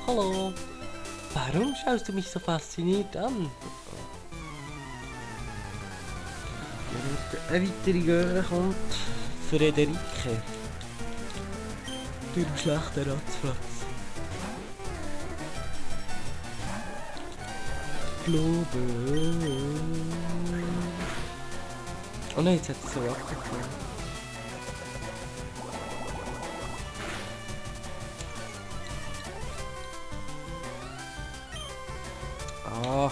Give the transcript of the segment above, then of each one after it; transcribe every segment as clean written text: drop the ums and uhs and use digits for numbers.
Hallo. Warum schaust du mich so fasziniert an? Eine weitere Göre kommt. Frederike. Durch schlechten Ratzfatz. Glaube. Oh nein, jetzt hat es so abgefahren. Ah.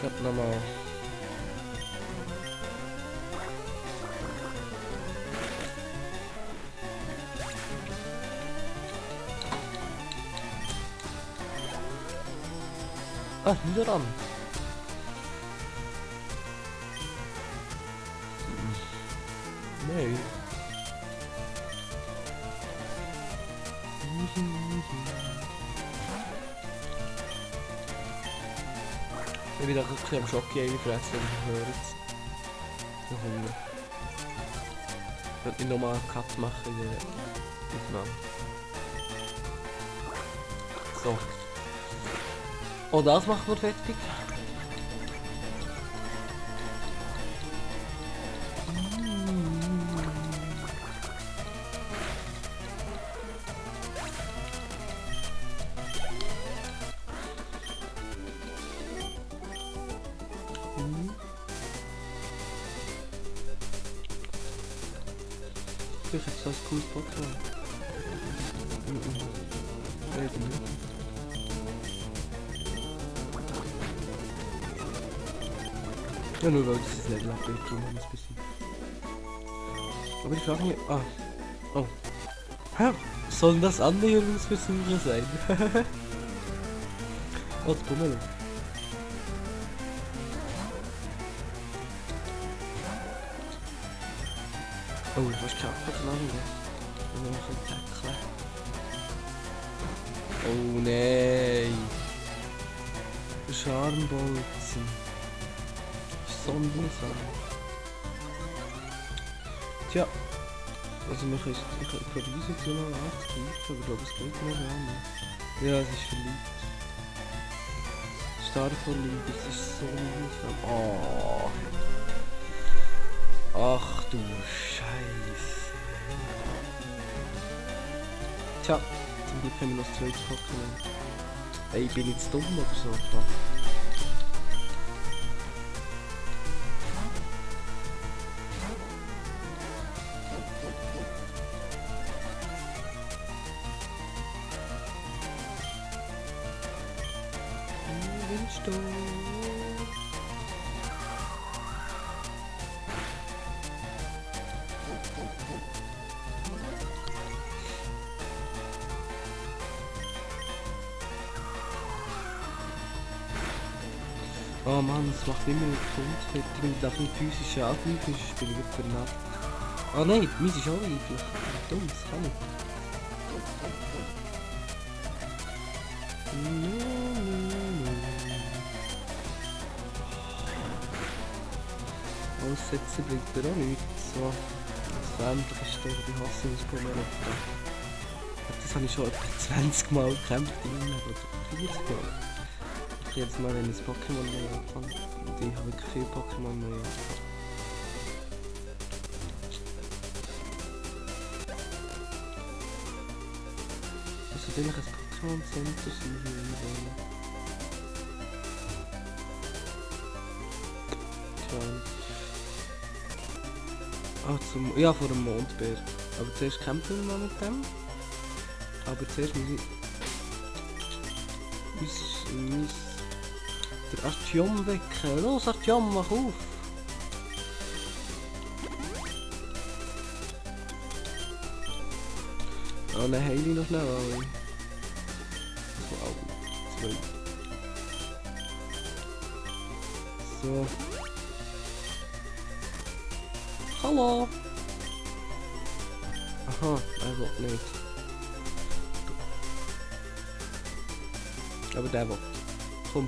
Gott nochmal. Ah, wieder an. Nee. Ich bin doch ein bisschen am Schocki fressen, wenn ich höre jetzt. Den Hunger. Ich könnte nicht nochmal einen Cut machen in der Aufnahme. So. Oh, das machen wir fertig. Ich hätte so ein cooles Pokémon. Eben nicht. Ja, nur weil dieses Level Update drum haben es besiegt. Aber ich frage mich... Ah. Oh. Hä? Sollen das Annäherungsversuche sein? Oh, das Bummel. Oh, was ist gerade lang? Noch ein Tackle. Oh nein. Scharmbolzen. Sonnensam. Tja. Also ich probiere es jetzt noch anzugreifen, aber ich glaube es geht nicht an. Ja, es ist verliebt. Stark verliebt, es ist so mühsam. Oh. Ach du Scheiße. Tja, zum Glück haben wir noch das zweite Pokémon. Ey, bin ich jetzt dumm oder so? Oh Mann, es macht immer einen Grund fertig, wenn ich davon physisch angreifen ist, bin ich wirklich vernarrt. Ah nein, meins ist auch weiblich. Dumm, das kann ich. Aussetzen bringt mir auch nichts. So, das Ähnliche ist doch die Hasse aus Pomelo. Das habe ich schon etwa 20 Mal gekämpft, oder 40 Mal. Jetzt mal, wenn ich das Pokémon neu anfange. Und ich habe wirklich viele Pokémon neu angefangen. Das ist eigentlich ein Pokémon-Center sein hier in Tja. Ah, ja, vor dem Mondbär. Aber zuerst kämpfen wir mal mit dem. Aber zuerst muss ich... Der Artyom wecken. Los Artyom, mach auf! Oh ne, heile ich noch schnell alle. So, 2. So. Hallo! Aha, er will nicht. Aber der will. Komm.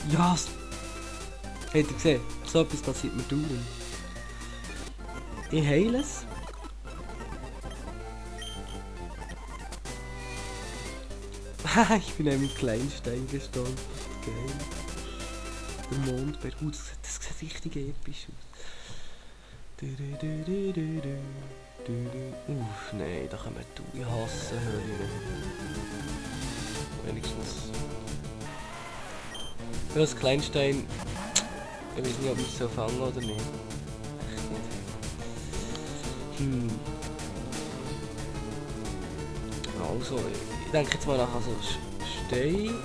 Ja! Habt ihr gesehen? So etwas passiert mir dauernd. Ich heile es. Ich bin einem Kleinstein gestorben. Geil. Der Mondbär. Das sieht richtig episch aus. Uff, nein, da kommen du. Ich hasse Höhlen. Wenigstens. Für das Kleinstein. Ich weiß nicht, ob ich es so fangen oder nicht. Echt nicht. Also, ich denke jetzt mal nach, also Stein.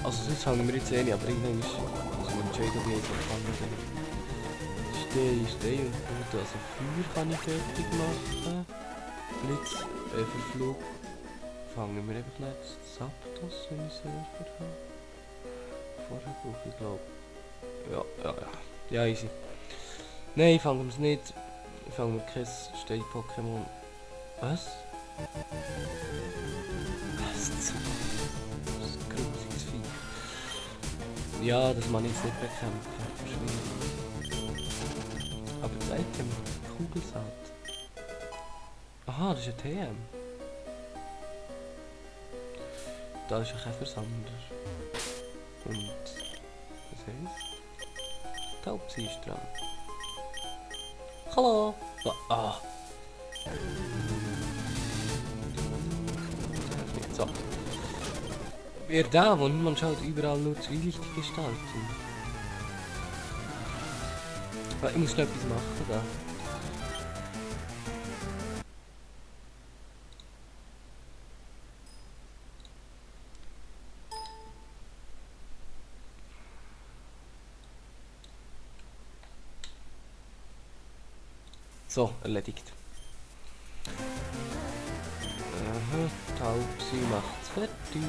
Also sonst fangen wir jetzt eh nicht, aber irgendwann ist also entscheiden, ob ich jetzt fangen. Stein und gut, also Feuer kann ich fertig machen. Blitz, Verflug. Fangen wir einfach nicht Zapdos, wenn ich Server habe. Vorher brauche ich glaube. Ja, easy. Nein, fangen wir es nicht. Fangen wir kein Stein-Pokémon. Was? Das ist so. Das ist ein grusiges Vieh. Ja, das man jetzt nicht bekämpfen. Schwierig. Aber das Item, Kugelsaat. Aha, das ist ein TM. Da ist ein Käfersammler. Und was heisst? Taubsi ist dran. Hallo! Ah! So. Wer da wohnt, man schaut überall nur zwielichtige Gestalten. Aber ich muss noch etwas machen da. So, erledigt. Aha, Taubsi macht's fertig.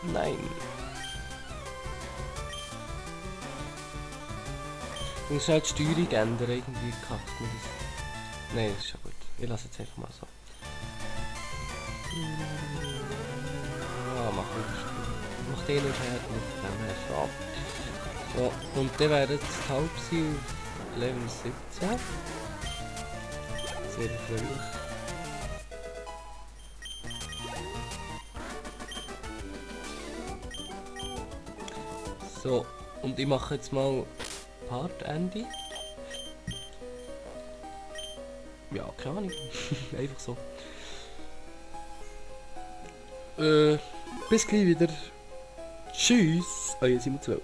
Nein. Ich muss halt die Steuerung ändern, irgendwie kackt mir das. Nein, das ist schon gut. Ich lasse jetzt einfach mal so. Ja, mach den und her mit dem her so ab. So, und dann wäre jetzt Taubsi auf Level 17. Sehr erfreulich. So, und ich mache jetzt mal Part Ende. Ja, keine Ahnung. Einfach so. Bis gleich wieder. Tschüss, euer Simon 12.